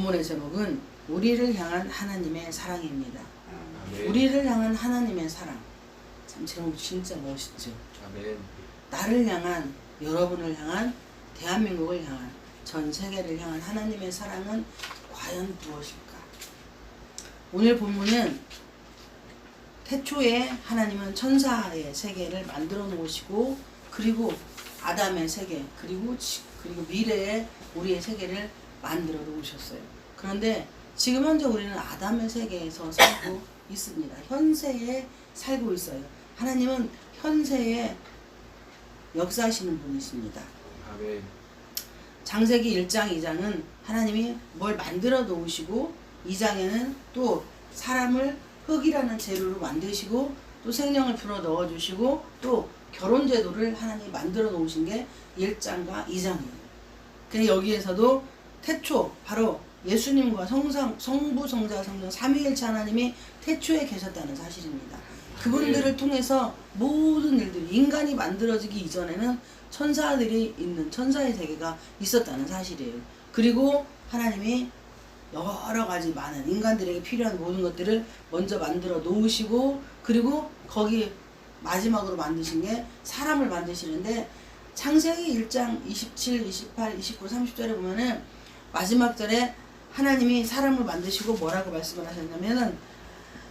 본문의 제목은 우리를 향한 하나님의 사랑입니다. 아멘. 우리를 향한 하나님의 사랑. 참 제목 진짜 멋있죠. 아멘. 나를 향한, 여러분을 향한, 대한민국을 향한, 전 세계를 향한 하나님의 사랑은 과연 무엇일까? 오늘 본문은 태초에 하나님은 천사의 세계를 만들어 놓으시고, 그리고 아담의 세계, 그리고 미래의 우리의 세계를 만들어 놓으셨어요. 그런데 지금 현재 우리는 아담의 세계에서 살고 있습니다. 현세에 살고 있어요. 하나님은 현세에 역사하시는 분이십니다. 아멘. 창세기 1장, 2장은 하나님이 뭘 만들어 놓으시고, 2장에는 또 사람을 흙이라는 재료로 만드시고, 또 생명을 불어 넣어 주시고, 또 결혼 제도를 하나님이 만들어 놓으신 게 1장과 2장이에요. 근데 여기에서도 태초, 바로 예수님과 성부, 성자, 성령 삼위일체 하나님이 태초에 계셨다는 사실입니다. 그분들을 통해서 모든 일들이, 인간이 만들어지기 이전에는 천사들이 있는 천사의 세계가 있었다는 사실이에요. 그리고 하나님이 여러 가지 많은 인간들에게 필요한 모든 것들을 먼저 만들어 놓으시고, 그리고 거기 마지막으로 만드신 게 사람을 만드시는데, 창세기 1장 27, 28, 29, 30절에 보면은 마지막 절에 하나님이 사람을 만드시고 뭐라고 말씀을 하셨냐면은,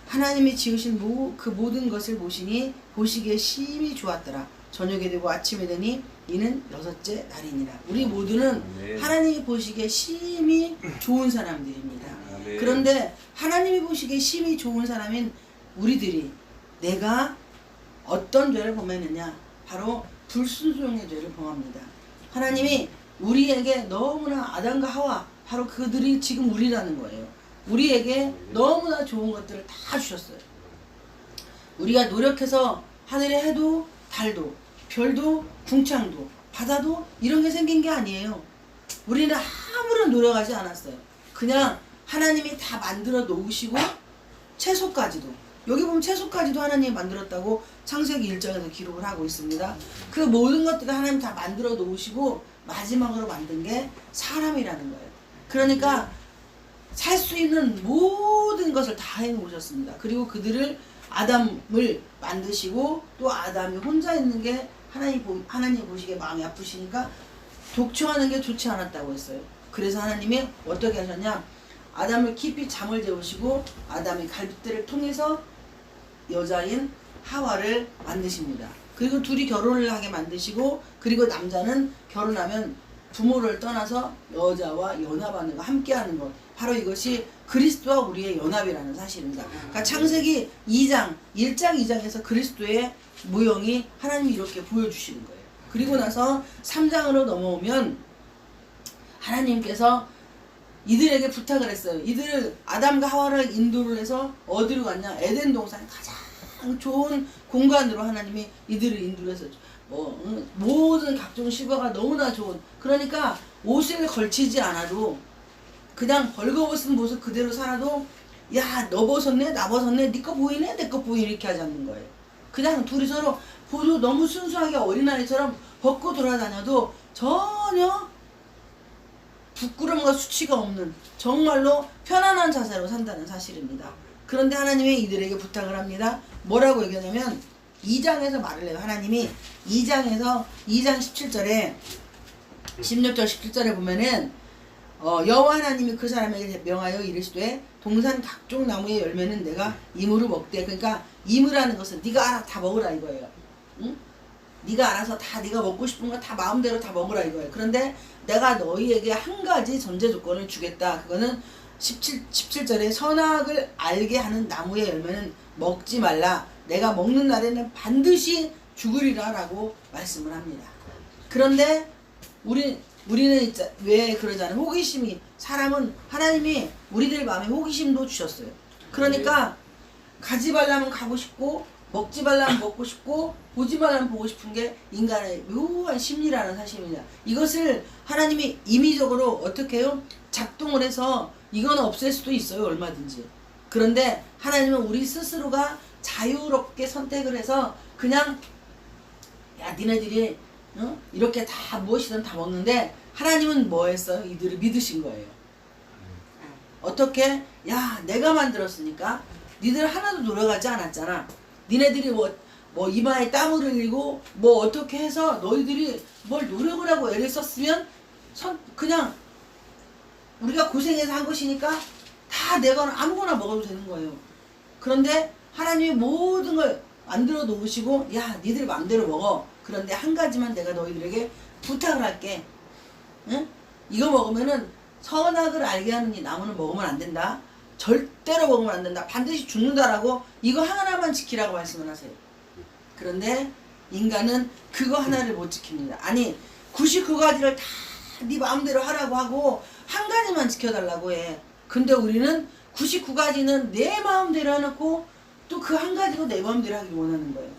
하나님이 지으신 그 모든 것을 보시니 보시기에 심히 좋았더라. 저녁이 되고 아침이 되니 이는 여섯째 날이니라. 우리 모두는 아멘. 하나님이 보시기에 심히 좋은 사람들입니다. 아멘. 그런데 하나님이 보시기에 심히 좋은 사람인 우리들이, 내가 어떤 죄를 범했느냐? 바로 불순종의 죄를 범합니다. 하나님이 우리에게 너무나, 아담과 하와, 바로 그들이 지금 우리라는 거예요. 우리에게 너무나 좋은 것들을 다 주셨어요. 우리가 노력해서 하늘의 해도, 달도, 별도, 궁창도, 바다도 이런 게 생긴 게 아니에요. 우리는 아무런 노력하지 않았어요. 그냥 하나님이 다 만들어 놓으시고, 채소까지도, 여기 보면 채소까지도 하나님이 만들었다고 창세기 1장에서 기록을 하고 있습니다. 그 모든 것들을 하나님 다 만들어 놓으시고 마지막으로 만든 게 사람이라는 거예요. 그러니까 살 수 있는 모든 것을 다 해놓으셨습니다. 그리고 그들을, 아담을 만드시고, 또 아담이 혼자 있는 게 하나님 보시기에 마음이 아프시니까 독초하는 게 좋지 않았다고 했어요. 그래서 하나님이 어떻게 하셨냐? 아담을 깊이 잠을 재우시고 아담의 갈빗대를 통해서 여자인 하와를 만드십니다. 그리고 둘이 결혼을 하게 만드시고, 그리고 남자는 결혼하면 부모를 떠나서 여자와 연합하는 거, 함께하는 것, 바로 이것이 그리스도와 우리의 연합이라는 사실입니다. 그러니까 창세기 2장, 1장, 2장에서 그리스도의 모형이 하나님이 이렇게 보여주시는 거예요. 그리고 나서 3장으로 넘어오면 하나님께서 이들에게 부탁을 했어요. 이들을, 아담과 하와를 인도를 해서 어디로 갔냐? 에덴 동산, 가장 좋은 공간으로 하나님이 이들을 인도를 해서 모든 각종 실과가 너무나 좋은, 그러니까 옷을 걸치지 않아도 그냥 벌거벗은 모습 그대로 살아도, 야, 너 벗었네, 나 벗었네, 네 거 보이네, 내 거 보이네, 이렇게 하지 않는 거예요. 그냥 둘이 서로 보도 너무 순수하게 어린아이처럼 벗고 돌아다녀도 전혀 부끄러움과 수치가 없는, 정말로 편안한 자세로 산다는 사실입니다. 그런데 하나님이 이들에게 부탁을 합니다. 뭐라고 얘기하냐면 2장에서 말을 해요. 하나님이 2장 17절에 16절 17절에 보면은 여호와 하나님이 그 사람에게 명하여 이르시되 동산 각종 나무의 열매는 내가 임으로 먹되. 그러니까 임이라는 것은 네가 알아 다 먹으라 이거예요. 응? 네가 알아서 다 네가 먹고 싶은 거 다 마음대로 다 먹으라 이거예요. 그런데 내가 너희에게 한 가지 전제 조건을 주겠다. 그거는 17절에 선악을 알게 하는 나무의 열매는 먹지 말라. 내가 먹는 날에는 반드시 죽으리라 라고 말씀을 합니다. 그런데 우리는 왜 그러잖아요. 호기심이, 사람은 하나님이 우리들 마음에 호기심도 주셨어요. 그러니까 가지 말라면 가고 싶고, 먹지 말라면 먹고 싶고, 보지 말라면 보고 싶은 게 인간의 묘한 심리라는 사실입니다. 이것을 하나님이 임의적으로 어떻게 해요? 작동을 해서 이건 없앨 수도 있어요. 얼마든지. 그런데 하나님은 우리 스스로가 자유롭게 선택을 해서 그냥, 야, 니네들이 이렇게 다 무엇이든 다 먹는데, 하나님은 뭐 했어요? 이들을 믿으신 거예요. 어떻게? 야, 내가 만들었으니까 니들 하나도 노력하지 않았잖아. 니네들이 뭐 이마에 땀을 흘리고 뭐 어떻게 해서 너희들이 뭘 노력을 하고 애를 썼으면 그냥 우리가 고생해서 한 것이니까 다 내가 아무거나 먹어도 되는 거예요. 그런데 하나님이 모든 걸 만들어 놓으시고 야, 니들 마음대로 먹어. 그런데 한 가지만 내가 너희들에게 부탁을 할게. 응? 이거 먹으면은 선악을 알게 하는 이 나무는 먹으면 안 된다. 절대로 먹으면 안 된다. 반드시 죽는다라고 이거 하나만 지키라고 말씀을 하세요. 그런데 인간은 그거 하나를 못 지킵니다. 아니 99가지를 다 네 마음대로 하라고 하고 한 가지만 지켜달라고 해. 근데 우리는 99가지는 내 마음대로 해놓고 또 그 한 가지로 내 마음대로 하기 원하는 거예요.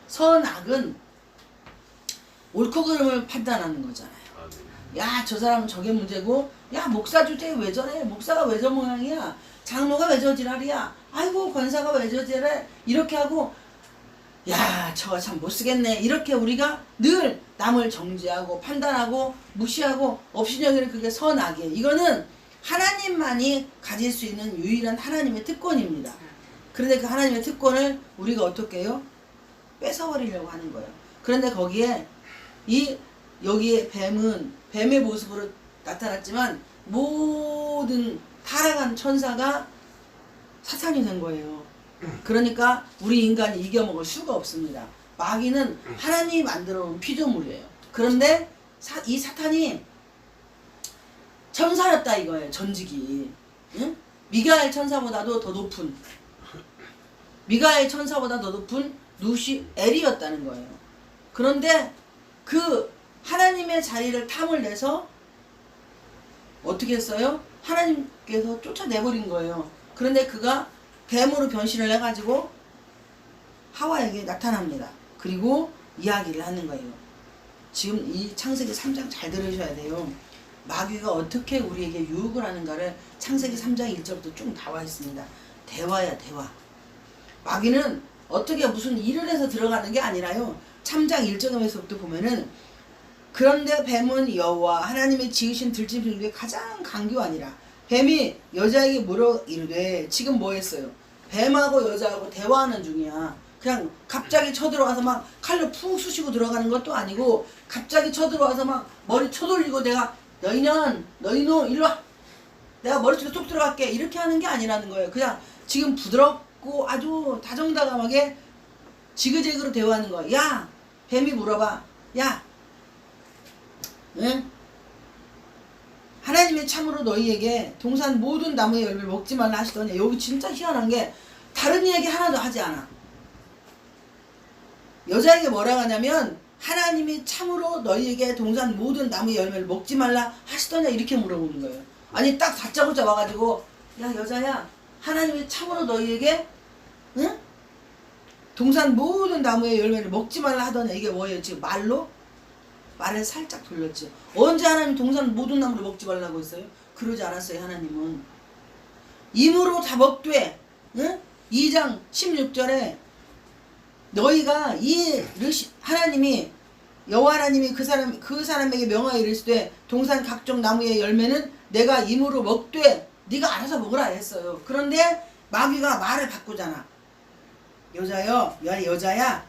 선악은 옳고 그름을 판단하는 거잖아요. 야, 저 사람은 저게 문제고, 야, 목사 주제에 왜 저래? 목사가 왜 저 모양이야? 장로가 왜 저 지랄이야? 아이고, 권사가 왜 저 지랄해? 이렇게 하고, 야, 저거 참 못쓰겠네. 이렇게 우리가 늘 남을 정죄하고 판단하고 무시하고 업신여기는 그게 선악이에요. 이거는 하나님만이 가질 수 있는 유일한 하나님의 특권입니다. 그런데 그 하나님의 특권을 우리가 어떻게 해요? 뺏어버리려고 하는 거예요. 그런데 거기에 여기에 뱀은 뱀의 모습으로 나타났지만 모든 타락한 천사가 사탄이 된 거예요. 그러니까 우리 인간이 이겨먹을 수가 없습니다. 마귀는 하나님이 만들어 놓은 피조물이에요. 그런데 이 사탄이 천사였다 이거예요. 전직이. 응? 미가엘 천사보다도 더 높은 미가엘 천사보다 더 높은 루시엘이었다는 거예요. 그런데 그 하나님의 자리를 탐을 내서 어떻게 했어요? 하나님께서 쫓아내버린 거예요. 그런데 그가 뱀으로 변신을 해가지고 하와에게 나타납니다. 그리고 이야기를 하는 거예요. 지금 이 창세기 3장 잘 들으셔야 돼요. 마귀가 어떻게 우리에게 유혹을 하는가를 창세기 3장 1절부터 쭉 나와 있습니다. 대화야, 대화. 마귀는 어떻게 무슨 일을 해서 들어가는 게 아니라요. 3장 1절에서부터 보면은 그런데 뱀은 여호와 하나님의 지으신 들짐승 중에 가장 강교하니라. 뱀이 여자에게 물어 이르되 지금 뭐 했어요? 뱀하고 여자하고 대화하는 중이야. 그냥 갑자기 쳐들어와서 막 칼로 푹 쑤시고 들어가는 것도 아니고 갑자기 쳐들어와서 막 머리 쳐돌리고 내가 너희는 일로 와. 내가 머리속에 쏙 들어갈게. 이렇게 하는 게 아니라는 거예요. 그냥 지금 부드럽고 아주 다정다감하게 지그재그로 대화하는 거야. 야, 뱀이 물어봐. 야, 응? 하나님이 참으로 너희에게 동산 모든 나무의 열매를 먹지 말라 하시더니 여기 진짜 희한한 게 다른 이야기 하나도 하지 않아. 여자에게 뭐라고 하냐면 하나님이 참으로 너희에게 동산 모든 나무의 열매를 먹지 말라 하시더냐 이렇게 물어보는 거예요. 아니 딱 다짜고짜 와가지고 야 여자야 하나님이 참으로 너희에게 응? 동산 모든 나무의 열매를 먹지 말라 하더냐. 이게 뭐예요? 지금 말을 살짝 돌렸지. 언제 하나님 동산 모든 나무를 먹지 말라고 했어요? 그러지 않았어요. 하나님은 임으로 다 먹되 응? 2장 16절에 너희가 하나님이 여호와 하나님이 그 사람에게 명하여 이르시되 동산 각종 나무의 열매는 내가 임으로 먹되 네가 알아서 먹으라 했어요. 그런데 마귀가 말을 바꾸잖아. 여자야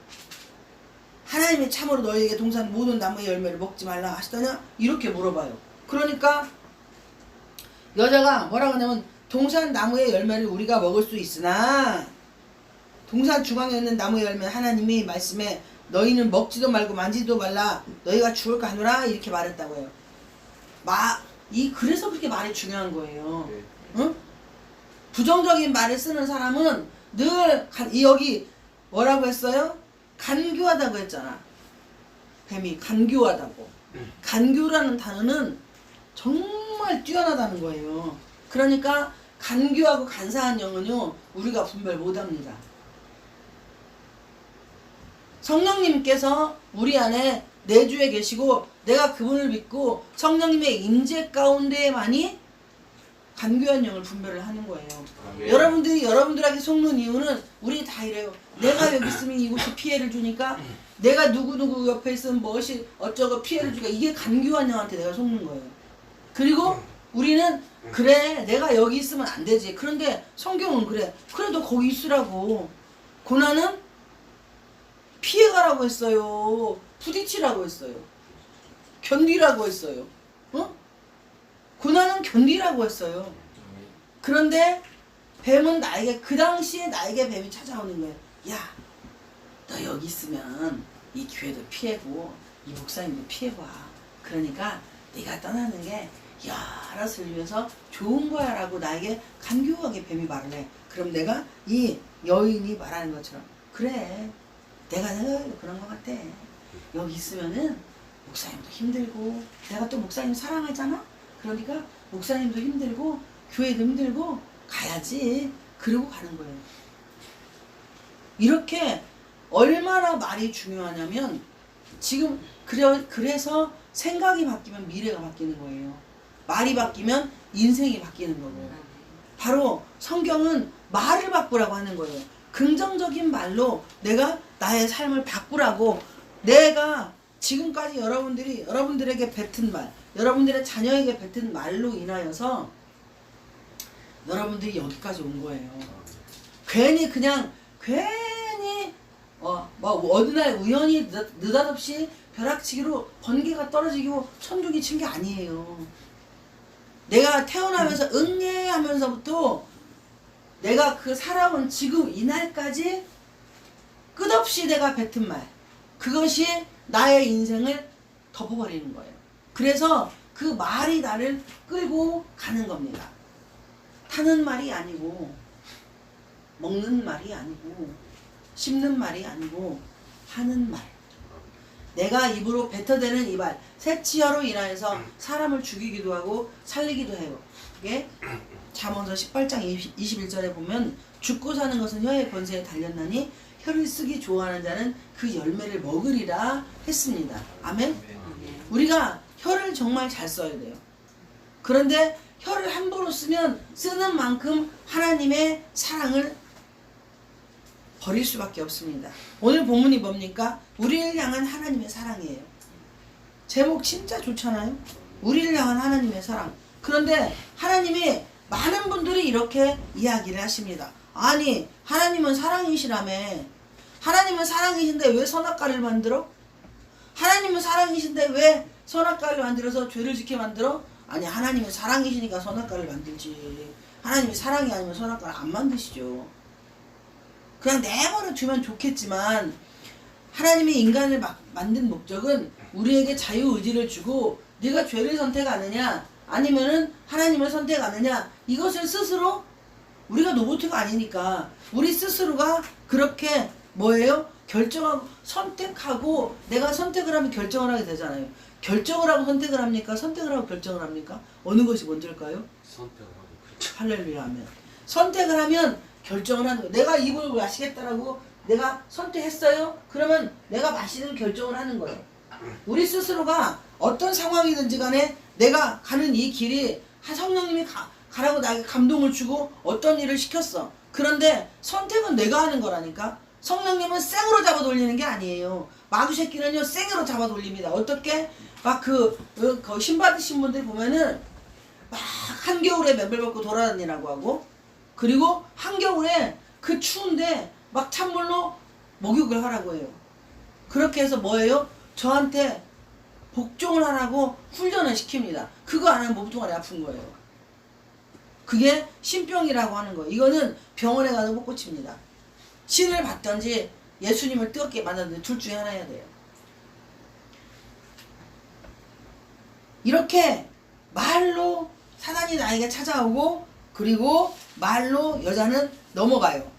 하나님이 참으로 너희에게 동산 모든 나무의 열매를 먹지 말라 하시더냐 이렇게 물어봐요. 그러니까 여자가 뭐라고 하냐면 동산 나무의 열매를 우리가 먹을 수 있으나 동산 중앙에 있는 나무의 열매는 하나님이 말씀에 너희는 먹지도 말고 만지도 말라 너희가 죽을까 하노라 이렇게 말했다고 해요. 그래서 그렇게 말이 중요한 거예요. 응? 부정적인 말을 쓰는 사람은 늘 여기 뭐라고 했어요? 간교하다고 했잖아. 뱀이 간교하다고. 간교라는 단어는 정말 뛰어나다는 거예요. 그러니까 간교하고 간사한 영은요 우리가 분별 못합니다. 성령님께서 우리 안에 내주에 계시고 내가 그분을 믿고 성령님의 임재 가운데에만이 간교한 영을 분별을 하는 거예요. 아멘. 여러분들에게 속는 이유는 우리 다 이래요. 내가 여기 있으면 이곳이 피해를 주니까 내가 누구누구 옆에 있으면 무엇이 어쩌고 피해를 주니까 이게 간교한 영한테 내가 속는 거예요. 그리고 우리는 그래 내가 여기 있으면 안 되지. 그런데 성경은 그래. 그래도 거기 있으라고. 고난은 피해가라고 했어요. 부딪히라고 했어요. 견디라고 했어요. 어? 고난은 견디라고 했어요. 그런데 뱀은 나에게 그 당시에 나에게 뱀이 찾아오는 거예요. 야, 너 여기 있으면 이 교회도 피해고 이 목사님도 피해봐. 그러니까 네가 떠나는 게 여럿을 위해서 좋은 거야 라고 나에게 간교하게 뱀이 말을 해. 그럼 내가 이 여인이 말하는 것처럼 그래 내가 그런 것 같아. 여기 있으면은 목사님도 힘들고 내가 또 목사님 사랑하잖아. 그러니까 목사님도 힘들고 교회도 힘들고 가야지. 그러고 가는 거예요. 이렇게 얼마나 말이 중요하냐면 지금 그래서 생각이 바뀌면 미래가 바뀌는 거예요. 말이 바뀌면 인생이 바뀌는 거고. 바로 성경은 말을 바꾸라고 하는 거예요. 긍정적인 말로 내가 나의 삶을 바꾸라고. 내가 지금까지 여러분들에게 뱉은 말, 여러분들의 자녀에게 뱉은 말로 인하여서 여러분들이 여기까지 온 거예요. 괜히 어느 날 우연히 느닷없이 벼락치기로 번개가 떨어지고 천둥이 친 게 아니에요. 내가 태어나면서 응애 하면서부터 내가 그 살아온 지금 이날까지 끝없이 내가 뱉은 말, 그것이 나의 인생을 덮어버리는 거예요. 그래서 그 말이 나를 끌고 가는 겁니다. 타는 말이 아니고 먹는 말이 아니고 씹는 말이 아니고 하는 말. 내가 입으로 뱉어대는 이 말, 색치어로 인하여서 사람을 죽이기도 하고 살리기도 해요. 이게 잠언서 18장 21절에 보면 죽고 사는 것은 혀의 권세에 달렸나니 혀를 쓰기 좋아하는 자는 그 열매를 먹으리라 했습니다. 아멘? 우리가 혀를 정말 잘 써야 돼요. 그런데 혀를 함부로 쓰는 만큼 하나님의 사랑을 버릴 수밖에 없습니다. 오늘 본문이 뭡니까? 우리를 향한 하나님의 사랑이에요. 제목 진짜 좋잖아요. 우리를 향한 하나님의 사랑. 그런데 하나님이 많은 분들이 이렇게 이야기를 하십니다. 아니 하나님은 사랑이시라며. 하나님은 사랑이신데 왜 선악과를 만들어? 하나님은 사랑이신데 왜 선악과를 만들어서 죄를 짓게 만들어? 아니 하나님은 사랑이시니까 선악과를 만들지. 하나님이 사랑이 아니면 선악과를 안 만드시죠. 그냥 내버려 두면 좋겠지만 하나님이 인간을 만든 목적은 우리에게 자유의지를 주고 네가 죄를 선택하느냐 아니면은 하나님을 선택하느냐, 이것을 스스로 우리가 로봇가 아니니까 우리 스스로가 그렇게 뭐예요? 결정하고 선택하고, 내가 선택을 하면 결정을 하게 되잖아요. 결정을 하고 선택을 합니까? 선택을 하고 결정을 합니까? 어느 것이 먼저일까요? 선택을 하고 결정. 할렐루야 하면. 선택을 하면 결정을 하는 거예요. 내가 이걸 마시겠다라고 내가 선택했어요? 그러면 내가 마시는 결정을 하는 거예요. 우리 스스로가 어떤 상황이든지 간에 내가 가는 이 길이 성령님이 가라고 나에게 감동을 주고 어떤 일을 시켰어. 그런데 선택은 내가 하는 거라니까. 성령님은 생으로 잡아 돌리는 게 아니에요. 마귀 새끼는요 생으로 잡아 돌립니다. 어떻게? 막 신 받으신 분들 보면은 막 한겨울에 맨발 벗고 돌아다니라고 하고, 그리고 한겨울에 그 추운데 막 찬물로 목욕을 하라고 해요. 그렇게 해서 뭐예요? 저한테 복종을 하라고 훈련을 시킵니다. 그거 안 하면 몸뚱아리 아픈 거예요. 그게 신병이라고 하는 거예요. 이거는 병원에 가도 못 고칩니다. 신을 받든지 예수님을 뜨겁게 만나든지 둘 중에 하나 해야 돼요. 이렇게 말로 사단이 나에게 찾아오고, 그리고 말로 여자는 넘어가요.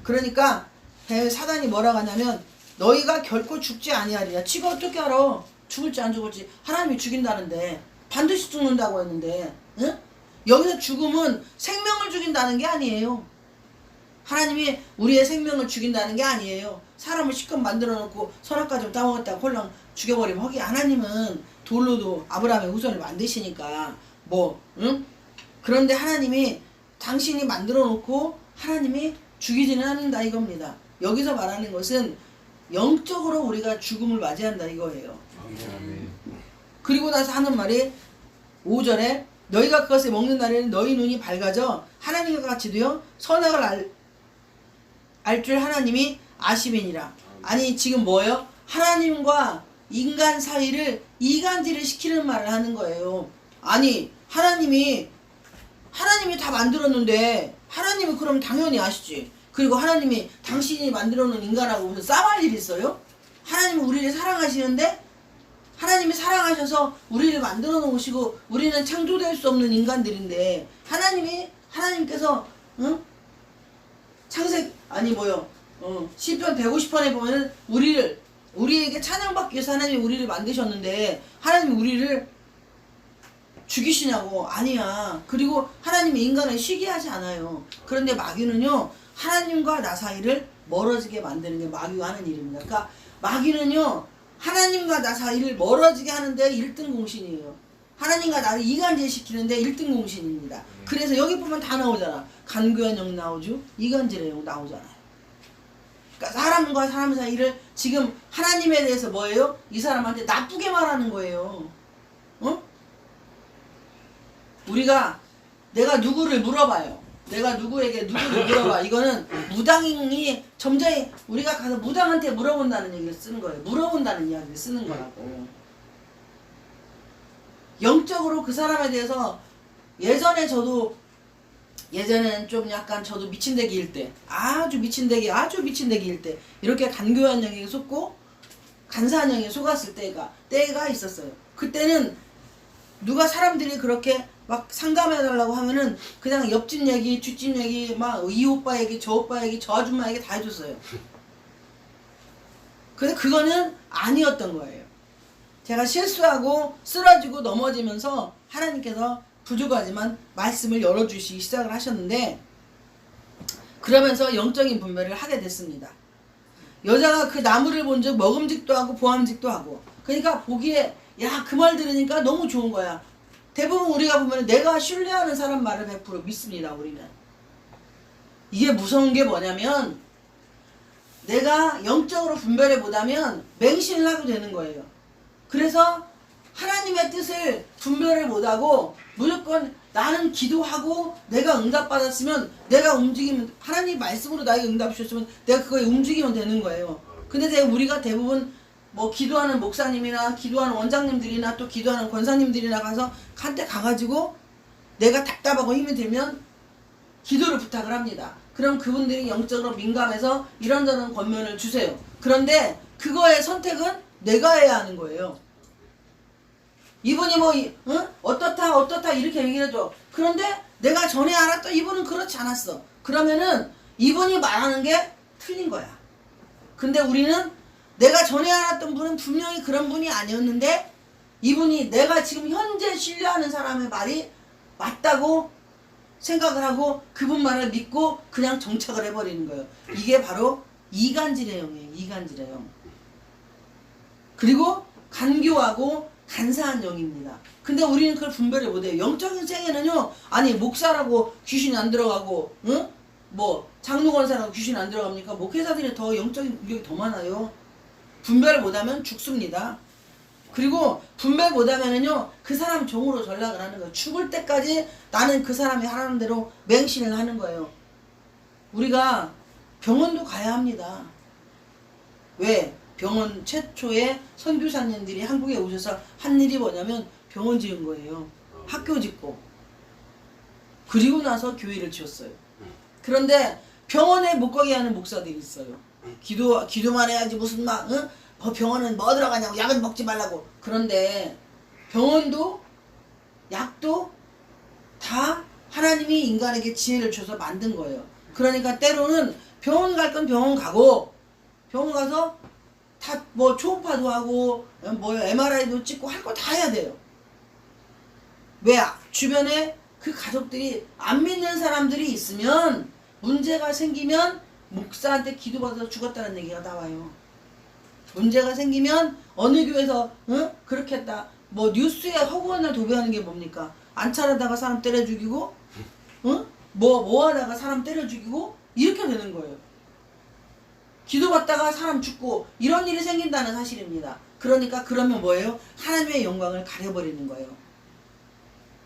그러니까 사단이 뭐라고 하냐면 너희가 결코 죽지 아니하리라. 지가 어떻게 알아? 죽을지 안 죽을지. 하나님이 죽인다는데, 반드시 죽는다고 했는데, 응? 여기서 죽음은 생명을 죽인다는 게 아니에요. 하나님이 우리의 생명을 죽인다는 게 아니에요. 사람을 실컷 만들어 놓고 선악과 좀 따먹었다가 홀랑 죽여버리면 허기. 하나님은 돌로도 아브라함의 후손을 만드시니까 응? 그런데 하나님이 당신이 만들어 놓고 하나님이 죽이지는 않는다 이겁니다. 여기서 말하는 것은 영적으로 우리가 죽음을 맞이한다 이거예요. 그리고 나서 하는 말이 5절에 너희가 그것을 먹는 날에는 너희 눈이 밝아져 하나님과 같이 되어 선악을 알 줄 하나님이 아심이니라. 아니 지금 뭐예요? 하나님과 인간 사이를 이간질을 시키는 말을 하는 거예요. 아니 하나님이 다 만들었는데 하나님은 그럼 당연히 아시지. 그리고 하나님이 당신이 만들어 놓은 인간하고 무슨 싸울 일이 있어요? 하나님은 우리를 사랑하시는데 하나님이 사랑하셔서 우리를 만들어 놓으시고 우리는 창조될 수 없는 인간들인데 하나님께서 시편 150편에 보면은 우리에게 찬양받기 위해서 하나님이 우리를 만드셨는데 하나님이 우리를 죽이시냐고. 아니야. 그리고 하나님이 인간을 쉬게 하지 않아요. 그런데 마귀는요 하나님과 나 사이를 멀어지게 만드는 게 마귀가 하는 일입니다. 그러니까 마귀는요 하나님과 나 사이를 멀어지게 하는데 1등 공신이에요. 하나님과 나를 이간질 시키는데 1등 공신입니다. 그래서 여기 보면 다 나오잖아. 간교한 영 나오죠. 이간질의 영 나오잖아요. 그러니까 사람과 사람 사이를 지금 하나님에 대해서 뭐예요? 이 사람한테 나쁘게 말하는 거예요. 내가 누구를 물어봐요. 내가 누구에게 누구를 물어봐. 이거는 무당이 점잖이 우리가 가서 무당한테 물어본다는 얘기를 쓰는 거예요. 물어본다는 이야기를 쓰는 거라고. 영적으로 그 사람에 대해서 예전에는 좀 약간 저도 미친대기일 때 아주 미친대기일 때 이렇게 간교한 영에 속고 간사한 영에 속았을 때가 있었어요. 그때는 누가 사람들이 그렇게 막 상담해달라고 하면은 그냥 옆집 얘기, 뒷집 얘기, 막 이 오빠 얘기, 저 오빠 얘기, 저 아줌마 얘기 다 해줬어요. 근데 그거는 아니었던 거예요. 제가 실수하고 쓰러지고 넘어지면서 하나님께서 부족하지만 말씀을 열어주시기 시작을 하셨는데 그러면서 영적인 분별을 하게 됐습니다. 여자가 그 나무를 본즉 먹음직도 하고 보암직도 하고 그러니까 보기에 야 그 말 들으니까 너무 좋은 거야. 대부분 우리가 보면 내가 신뢰하는 사람 말을 100% 믿습니다. 우리는. 이게 무서운 게 뭐냐면 내가 영적으로 분별해 보다면 맹신을 하게 되는 거예요. 그래서 하나님의 뜻을 분별을 못하고 무조건 나는 기도하고 내가 응답받았으면 내가 움직이면 하나님 말씀으로 나에게 응답 주셨으면 내가 그거에 움직이면 되는 거예요. 근데 우리가 대부분 뭐 기도하는 목사님이나 기도하는 원장님들이나 또 기도하는 권사님들이나 가서 한테 가가지고 내가 답답하고 힘이 들면 기도를 부탁을 합니다. 그럼 그분들이 영적으로 민감해서 이런저런 권면을 주세요. 그런데 그거의 선택은 내가 해야 하는 거예요. 이분이 어떻다 이렇게 얘기를 해줘. 그런데 내가 전에 알았던 이분은 그렇지 않았어. 그러면은 이분이 말하는 게 틀린 거야. 근데 우리는 내가 전에 알았던 분은 분명히 그런 분이 아니었는데 이분이 내가 지금 현재 신뢰하는 사람의 말이 맞다고 생각을 하고 그분 말을 믿고 그냥 정착을 해버리는 거예요. 이게 바로 이간질의 영이에요. 이간질의 영. 그리고 간교하고 간사한 영입니다. 근데 우리는 그걸 분별을 못해요. 영적인 세계는요. 아니 목사라고 귀신이 안 들어가고 뭐 장로권사라고 귀신이 안 들어갑니까? 목회자들이 더 영적인 공격이 더 많아요. 분별 못하면 죽습니다. 그리고 분별 못하면은요 그 사람 종으로 전락을 하는 거예요. 죽을 때까지 나는 그 사람이 하라는 대로 맹신을 하는 거예요. 우리가 병원도 가야 합니다. 왜? 병원 최초의 선교사님들이 한국에 오셔서 한 일이 뭐냐면 병원 지은 거예요. 학교 짓고 그리고 나서 교회를 지었어요. 그런데 병원에 못 가게 하는 목사들이 있어요. 기도만 해야지 무슨 막 병원은 뭐 들어가냐고 약은 먹지 말라고. 그런데 병원도 약도 다 하나님이 인간에게 지혜를 줘서 만든 거예요. 그러니까 때로는 병원 갈 건 병원 가고 병원 가서 다 뭐 초음파도 하고 뭐 MRI도 찍고 할 거 다 해야 돼요. 왜? 주변에 그 가족들이 안 믿는 사람들이 있으면 문제가 생기면 목사한테 기도받아서 죽었다는 얘기가 나와요. 문제가 생기면 어느 교회에서 그렇게 했다. 뭐 뉴스에 허구한 날 도배하는 게 뭡니까? 안 차려다가 사람 때려 죽이고 뭐 하다가 사람 때려 죽이고 이렇게 되는 거예요. 기도받다가 사람 죽고 이런 일이 생긴다는 사실입니다. 그러니까 그러면 뭐예요? 하나님의 영광을 가려버리는 거예요.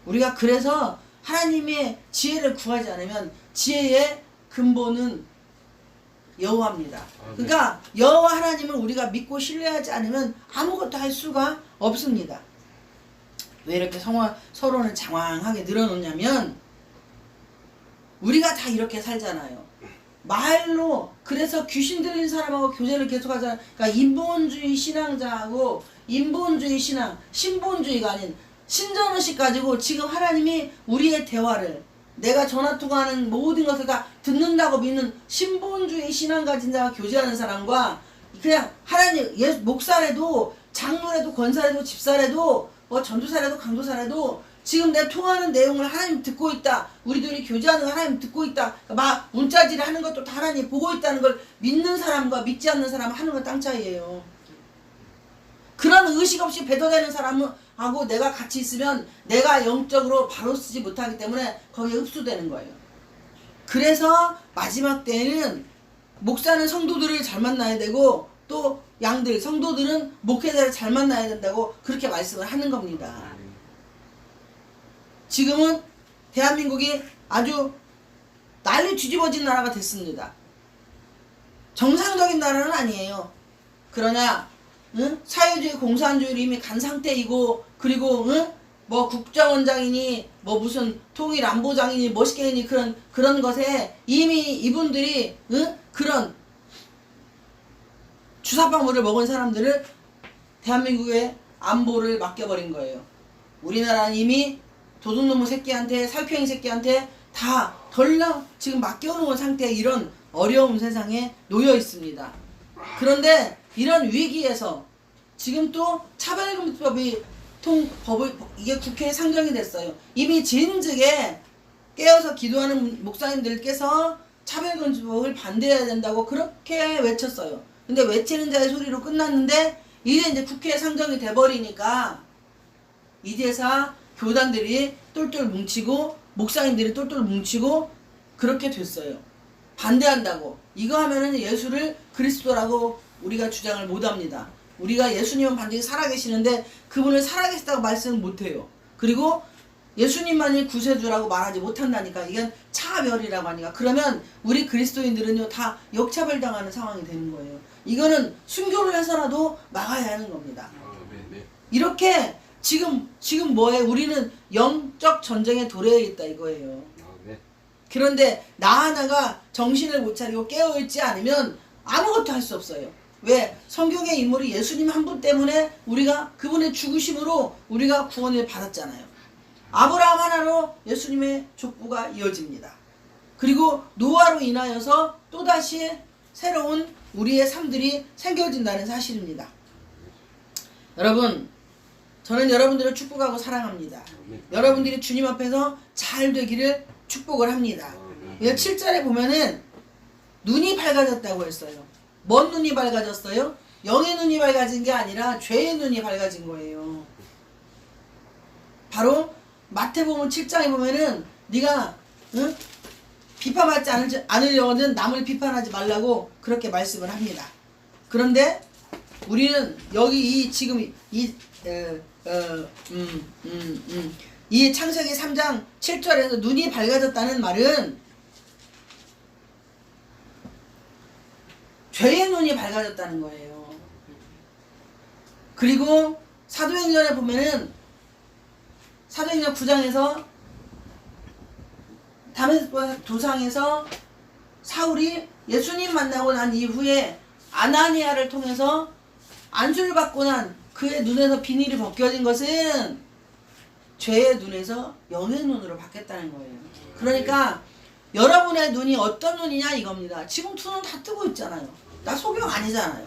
우리가 그래서 하나님의 지혜를 구하지 않으면 지혜의 근본은 여호와입니다. 그러니까 여호와 하나님을 우리가 믿고 신뢰하지 않으면 아무것도 할 수가 없습니다. 왜 이렇게 서로는 장황하게 늘어놓냐면 우리가 다 이렇게 살잖아요. 말로 그래서 귀신 들린 사람하고 교제를 계속하잖아요. 그러니까 인본주의 신앙자하고 인본주의 신앙, 신본주의가 아닌 신전의식 가지고 지금 하나님이 우리의 대화를 내가 전화통화하는 모든 것을 다 듣는다고 믿는 신본주의 신앙 가진 자와 교제하는 사람과 그냥 하나님 목사래도 장로래도 권사래도 집사래도 뭐 전도사래도 강도사래도 지금 내가 통화하는 내용을 하나님 듣고 있다. 우리들이 교제하는 거 하나님 듣고 있다. 막 문자질을 하는 것도 다 하나님 보고 있다는 걸 믿는 사람과 믿지 않는 사람 하는 건 땅 차이예요. 그런 의식 없이 배도되는 사람하고 내가 같이 있으면 내가 영적으로 바로 쓰지 못하기 때문에 거기에 흡수되는 거예요. 그래서 마지막 때에는 목사는 성도들을 잘 만나야 되고 또 양들, 성도들은 목회자를 잘 만나야 된다고 그렇게 말씀을 하는 겁니다. 지금은 대한민국이 아주 난리 뒤집어진 나라가 됐습니다. 정상적인 나라는 아니에요. 그러나 사회주의 공산주의를 이미 간 상태이고 그리고 뭐 국정원장이니 뭐 무슨 통일안보장이니 멋있게니 그런 것에 이미 이분들이 그런 주사방물을 먹은 사람들을 대한민국의 안보를 맡겨버린 거예요. 우리나라는 이미 도둑놈의 새끼한테 살쾡이 새끼한테 다 덜렁 지금 맡겨놓은 상태에 이런 어려운 세상에 놓여 있습니다. 그런데 이런 위기에서 지금 또 차별금지법이 이게 국회에 상정이 됐어요. 이미 진즉에 깨어서 기도하는 목사님들께서 차별금지법을 반대해야 된다고 그렇게 외쳤어요. 근데 외치는 자의 소리로 끝났는데 이제 국회에 상정이 돼버리니까 이제서 교단들이 똘똘 뭉치고 목사님들이 똘똘 뭉치고 그렇게 됐어요. 반대한다고. 이거 하면은 예수를 그리스도라고 우리가 주장을 못합니다. 우리가 예수님은 반드시 살아계시는데 그분을 살아계시다고 말씀을 못해요. 그리고 예수님만이 구세주라고 말하지 못한다니까. 이건 차별이라고 하니까. 그러면 우리 그리스도인들은요 다 역차별당하는 상황이 되는 거예요. 이거는 순교를 해서라도 막아야 하는 겁니다. 이렇게 지금 뭐예요? 우리는 영적 전쟁의 도래에 있다 이거예요. 그런데 나 하나가 정신을 못 차리고 깨어있지 않으면 아무것도 할 수 없어요. 왜? 성경의 인물이 예수님 한 분 때문에 우리가 그분의 죽으심으로 우리가 구원을 받았잖아요. 아브라함 하나로 예수님의 족보가 이어집니다. 그리고 노아로 인하여서 또다시 새로운 우리의 삶들이 생겨진다는 사실입니다. 여러분, 저는 여러분들을 축복하고 사랑합니다. 여러분들이 주님 앞에서 잘 되기를 축복을 합니다. 7절에 보면은 눈이 밝아졌다고 했어요. 뭔 눈이 밝아졌어요? 영의 눈이 밝아진 게 아니라 죄의 눈이 밝아진 거예요. 바로 마태복음 7장에 보면은 네가 비판받지 않으려거든 남을 비판하지 말라고 그렇게 말씀을 합니다. 그런데 우리는 여기 지금 이 창세기 3장 7절에서 눈이 밝아졌다는 말은 죄의 눈이 밝아졌다는 거예요. 그리고 사도행전에 보면은 사도행전 9장에서 다메섹 도상에서 사울이 예수님 만나고 난 이후에 아나니아를 통해서 안수를 받고 난 그의 눈에서 비닐이 벗겨진 것은 죄의 눈에서 영의 눈으로 바뀌었다는 거예요. 그러니까 여러분의 눈이 어떤 눈이냐 이겁니다. 지금 두 눈 다 뜨고 있잖아요. 나 소경 아니잖아요.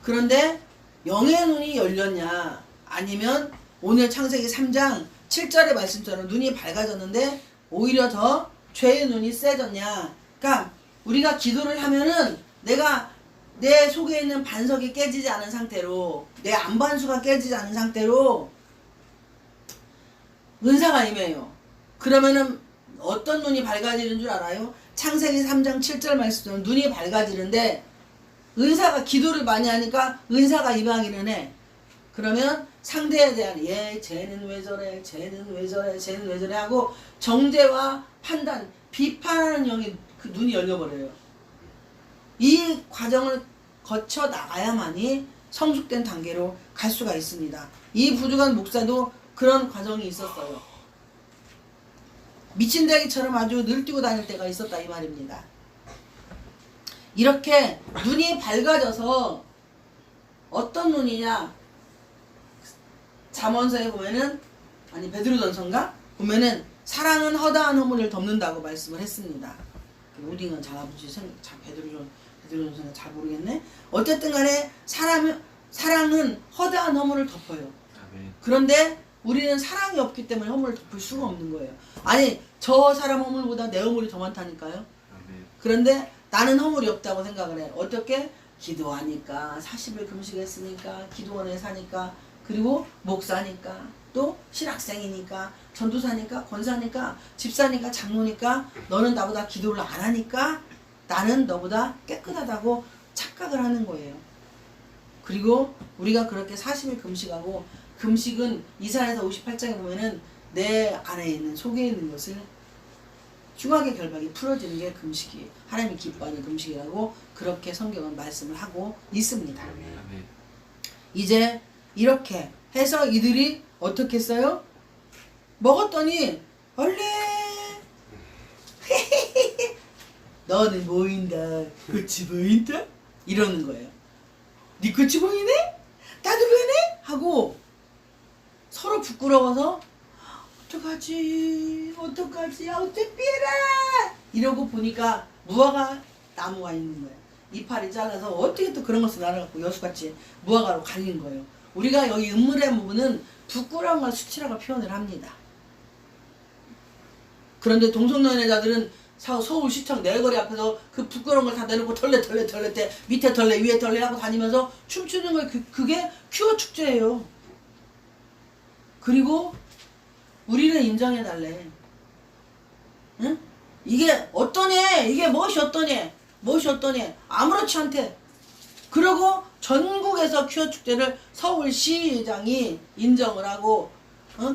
그런데 영의 눈이 열렸냐 아니면 오늘 창세기 3장 7절의 말씀처럼 눈이 밝아졌는데 오히려 더 죄의 눈이 세졌냐. 그러니까 우리가 기도를 하면은 내가 내 속에 있는 반석이 깨지지 않은 상태로 내 안반수가 깨지지 않은 상태로 은사가 임해요. 그러면은 어떤 눈이 밝아지는 줄 알아요? 창세기 3장 7절 말씀처럼 눈이 밝아지는데 은사가 기도를 많이 하니까 은사가 임하기는 해. 그러면 상대에 대한 쟤는 왜 저래, 쟤는 왜 저래, 쟤는 왜 저래 하고 정죄와 판단, 비판하는 영이 그 눈이 열려버려요. 이 과정을 거쳐 나가야만이 성숙된 단계로 갈 수가 있습니다. 이 부두간 목사도 그런 과정이 있었어요. 미친 대기처럼 아주 늘뛰고 다닐 때가 있었다 이 말입니다. 이렇게 눈이 밝아져서 어떤 눈이냐, 잠언서에 보면은, 아니 베드로전서인가 보면은 사랑은 허다한 허물을 덮는다고 말씀을 했습니다. 오딩은 장아버지 베드로전서는 잘 모르겠네. 어쨌든 간에 사랑은 허다한 허물을 덮어요. 그런데 우리는 사랑이 없기 때문에 허물을 덮을 수가 없는 거예요. 아니 저 사람 허물보다 내 허물이 더 많다니까요. 그런데 나는 허물이 없다고 생각을 해. 어떻게? 기도하니까, 40일 금식했으니까, 기도원에 사니까, 그리고 목사니까, 또 신학생이니까, 전도사니까, 권사니까, 집사니까, 장로니까, 너는 나보다 기도를 안 하니까 나는 너보다 깨끗하다고 착각을 하는 거예요. 그리고 우리가 그렇게 40일 금식하고, 금식은 이사야서 58장에 보면은 내 안에 있는, 속에 있는 것을 흉악의 결박이 풀어지는 게 금식이, 하나님이 기뻐하는 금식이라고 그렇게 성경은 말씀을 하고 있습니다. 이제 이렇게 해서 이들이 어떻게 했어요? 먹었더니 원래 너는 보인다, 끝이 보인다? 이러는 거예요. 네 끝이 보이네? 나도 보이네? 하고 서로 부끄러워서 어떡하지 어떡해라 이러고 보니까 무화과 나무가 있는 거예요. 이파리 잘라서 어떻게 또 그런 것을 날아갖고 여수같이 무화과로 갈린 거예요. 우리가 여기 음물의 부분은 부끄러움과 수치라고 표현을 합니다. 그런데 동성연애자들은 서울시청 내거리 앞에서 그 부끄러운 걸 다 내놓고 털레 때 밑에 털레 위에 털레 하고 다니면서 춤추는 걸 그게 큐어 축제예요. 그리고 우리를 인정해달래. 응? 이게 어떠니? 이게 무엇이 어떠니? 아무렇지 않대. 그리고 전국에서 큐어 축제를 서울시장이 인정을 하고,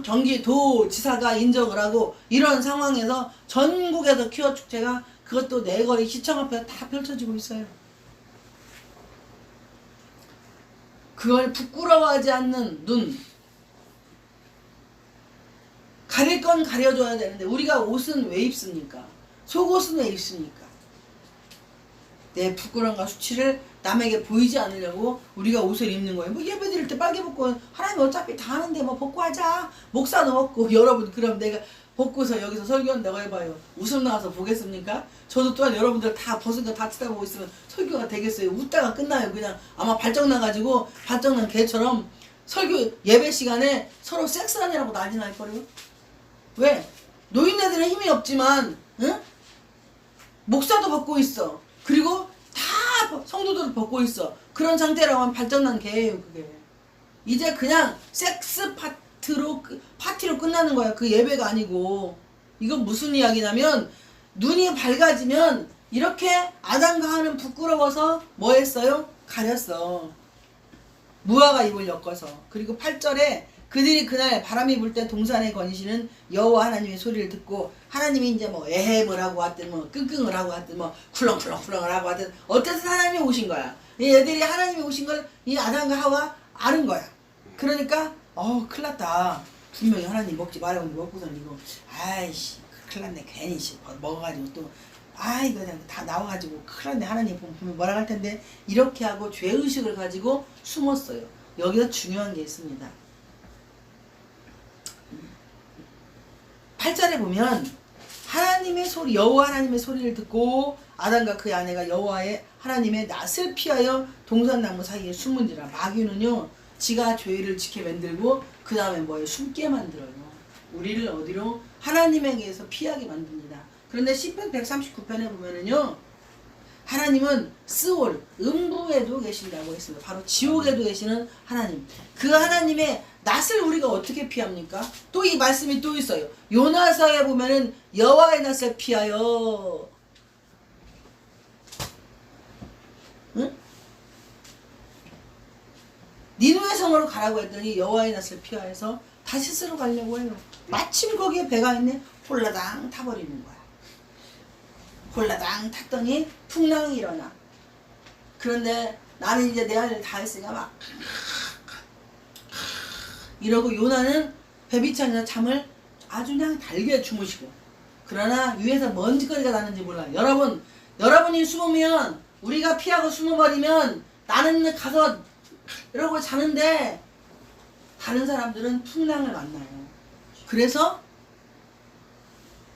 경기도지사가 인정을 하고, 이런 상황에서 전국에서 큐어 축제가 그것도 내거리 시청 앞에 다 펼쳐지고 있어요. 그걸 부끄러워하지 않는 눈, 가릴 건 가려줘야 되는데 우리가 옷은 왜 입습니까? 속옷은 왜 입습니까? 내 부끄러움과 수치를 남에게 보이지 않으려고 우리가 옷을 입는 거예요. 뭐 예배 드릴 때 빨개 벗고, 하나님 어차피 다 하는데 뭐 벗고 하자. 목사도 벗고. 여러분 그럼 내가 벗고서 여기서 설교한다고 해봐요. 웃음 나와서 보겠습니까? 저도 또한 여러분들 다 벗은 거 다 쳐다보고 있으면 설교가 되겠어요. 웃다가 끝나요. 그냥 아마 발정 나가지고 발정난 개처럼 설교 예배 시간에 서로 섹스하느라고 난리 날 거예요. 왜? 노인네들은 힘이 없지만, 응? 목사도 벗고 있어. 그리고 다 성도들도 벗고 있어. 그런 상태라고 하면 발전난 개예요, 그게. 이제 그냥 섹스 파티로 끝나는 거야. 그 예배가 아니고. 이건 무슨 이야기냐면, 눈이 밝아지면 이렇게 아담과 하와는 부끄러워서 뭐 했어요? 가렸어. 무화과 잎을 엮어서. 그리고 8절에 그들이 그날 바람이 불 때 동산에 거니시는 여호와 하나님의 소리를 듣고, 하나님이 이제 뭐 에헴을 하고 왔든 뭐 끙끙을 하고 왔든 뭐 쿨렁쿨렁쿨렁을 하고 왔든 어쨌든 하나님이 오신 거야. 이 애들이 하나님이 오신 걸 이 아담과 하와 아는 거야. 그러니까 큰일 났다. 분명히 하나님 먹지 말라고 먹고선 이거 아이씨 큰일 났네. 괜히 먹어가지고 또 이거 그냥 다 나와가지고 큰일 났네. 하나님 보면 뭐라 할 텐데, 이렇게 하고 죄의식을 가지고 숨었어요. 여기서 중요한 게 있습니다. 8절에 보면 하나님의 소리, 여호와 하나님의 소리를 듣고 아담과 그의 아내가 여호와의 하나님의 낯을 피하여 동산나무 사이에 숨은지라. 마귀는요, 지가 죄를 지켜 만들고 그 다음에 뭐예요? 숨게 만들어요. 우리를 어디로? 하나님에게서 피하게 만듭니다. 그런데 시편 139편에 보면은요, 하나님은 스올, 음부에도 계신다고 했습니다. 바로 지옥에도 계시는 하나님. 그 하나님의 낯을 우리가 어떻게 피합니까? 또 이 말씀이 또 있어요. 요나서에 보면은 여호와의 낯을 피하여, 응? 니누의 성으로 가라고 했더니 여호와의 낯을 피하여서 다시스로 가려고 해요. 마침 거기에 배가 있네. 홀라당 타버리는 거야. 홀라당 탔더니 풍랑이 일어나. 그런데 나는 이제 내 할 일 다 했으니까 막 이러고 요나는 베비창에서 잠을 아주 그냥 달게 주무시고. 그러나 위에서 먼지거리가 나는지 몰라요. 여러분이 숨으면, 우리가 피하고 숨어버리면 나는 가서 이러고 자는데 다른 사람들은 풍랑을 만나요. 그래서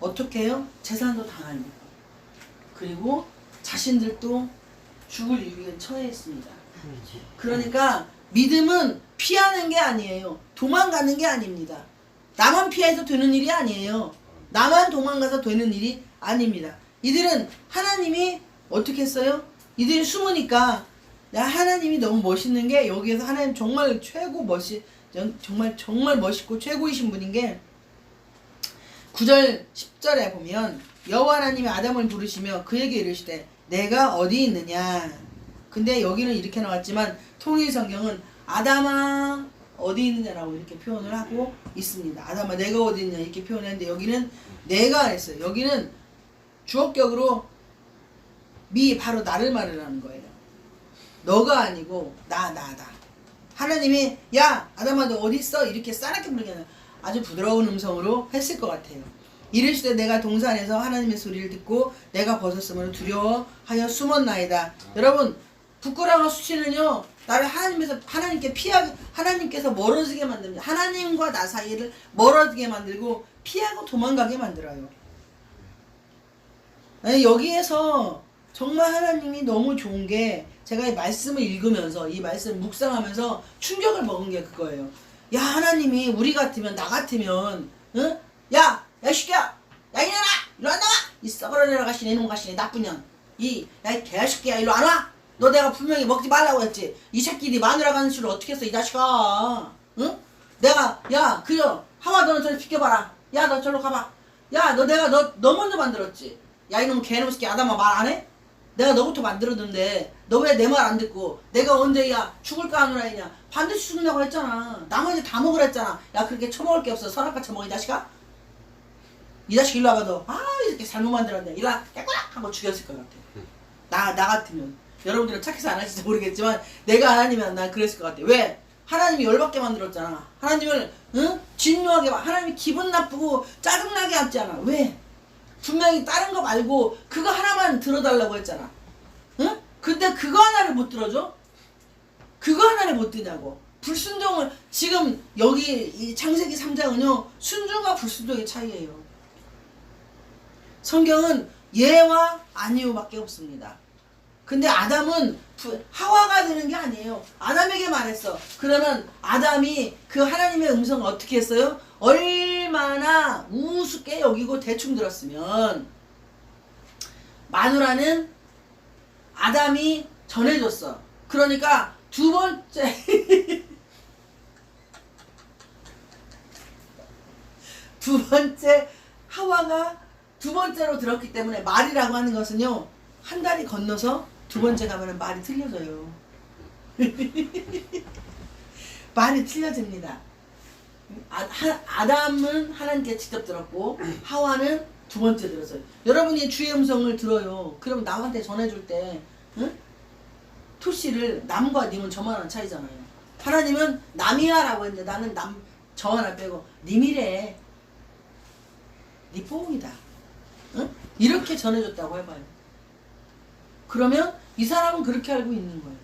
어떻게 해요? 재산도 당합니다. 그리고 자신들도 죽을 위기에 처해 있습니다. 그러니까 믿음은 피하는 게 아니에요. 도망가는 게 아닙니다. 나만 피해서 되는 일이 아니에요. 나만 도망가서 되는 일이 아닙니다. 이들은 하나님이 어떻게 했어요? 이들이 숨으니까 하나님이 너무 멋있는 게, 여기에서 하나님 정말 최고 정말 멋있고 최고이신 분인 게 9절 10절에 보면 여호와 하나님이 아담을 부르시며 그에게 이르시되 내가 어디 있느냐. 근데 여기는 이렇게 나왔지만 통일 성경은 아담아 어디 있느냐라고 이렇게 표현을 하고 있습니다. 아담아 내가 어디 있냐 이렇게 표현했는데 여기는 내가 했어요. 여기는 주어격으로 바로 나를 말하는 거예요. 너가 아니고 나. 하나님이 야 아담아 너 어디 있어? 이렇게 싸납게 부르게 아주 부드러운 음성으로 했을 것 같아요. 이르시되 내가 동산에서 하나님의 소리를 듣고 내가 벗었으므로 두려워하여 숨었나이다. 여러분 부끄러운 수치는요 나를 하나님께서 멀어지게 만듭니다. 하나님과 나 사이를 멀어지게 만들고 피하고 도망가게 만들어요. 아니, 여기에서 정말 하나님이 너무 좋은 게, 제가 이 말씀을 읽으면서 이 말씀을 묵상하면서 충격을 먹은 게 그거예요. 야 하나님이 우리 같으면, 나 같으면, 응? 야 시끼야, 야 이년아 일로 안 나와. 이 썩어라 가시네 이놈 가시네 나쁜 년. 이 개새끼야 일로 안 와. 너 내가 분명히 먹지 말라고 했지. 이 새끼 네 마누라 가는 수를 어떻게 했어 이 자식아. 응? 내가 야 그려 하와 너는 저리 비켜봐라. 야 너 저리로 가봐. 야 내가 너 먼저 만들었지. 야 이놈 개놈 새끼 아담아 말 안 해? 내가 너부터 만들었는데 너 왜 내 말 안 듣고, 내가 언제 야 죽을까 하느라 했냐. 반드시 죽는다고 했잖아. 나머지 다 먹으라 했잖아. 야 그렇게 처먹을 게 없어. 선악과 처먹어 이 자식아. 이 자식 일로 와봐 너. 이렇게 잘못 만들었네. 일로 와 깨꼬락 하고 죽였을 것 같아. 나 같으면. 여러분들은 착해서 안 하실지 모르겠지만 내가 하나님이면 난 그랬을 것 같아. 왜? 하나님이 열받게 만들었잖아. 하나님을 진노하게, 하나님이 기분 나쁘고 짜증나게 했잖아. 왜? 분명히 다른 거 말고 그거 하나만 들어달라고 했잖아. 응? 근데 그거 하나를 못 들어줘? 그거 하나를 못 듣냐고. 불순종을, 지금 여기 이 창세기 3장은요 순종과 불순종의 차이예요. 성경은 예와 아니오밖에 없습니다. 근데 아담은 하와가 되는 게 아니에요. 아담에게 말했어. 그러면 아담이 그 하나님의 음성을 어떻게 했어요? 얼마나 우습게 여기고 대충 들었으면 마누라는 아담이 전해줬어. 그러니까 두 번째 하와가 두 번째로 들었기 때문에, 말이라고 하는 것은요 한 달이 건너서 두 번째 가면은 말이 틀려져요. 말이 틀려집니다. 아담은 하나님께 직접 들었고 하와는 두 번째 들었어요. 여러분이 주의 음성을 들어요. 그러면 남한테 전해줄 때 토시를 남과 님은 저만한 차이잖아요. 하나님은 남이야 라고 했는데 나는 저 하나 빼고 님이래. 니 뽕이다. 이렇게 전해줬다고 해봐요. 그러면 이 사람은 그렇게 알고 있는 거예요.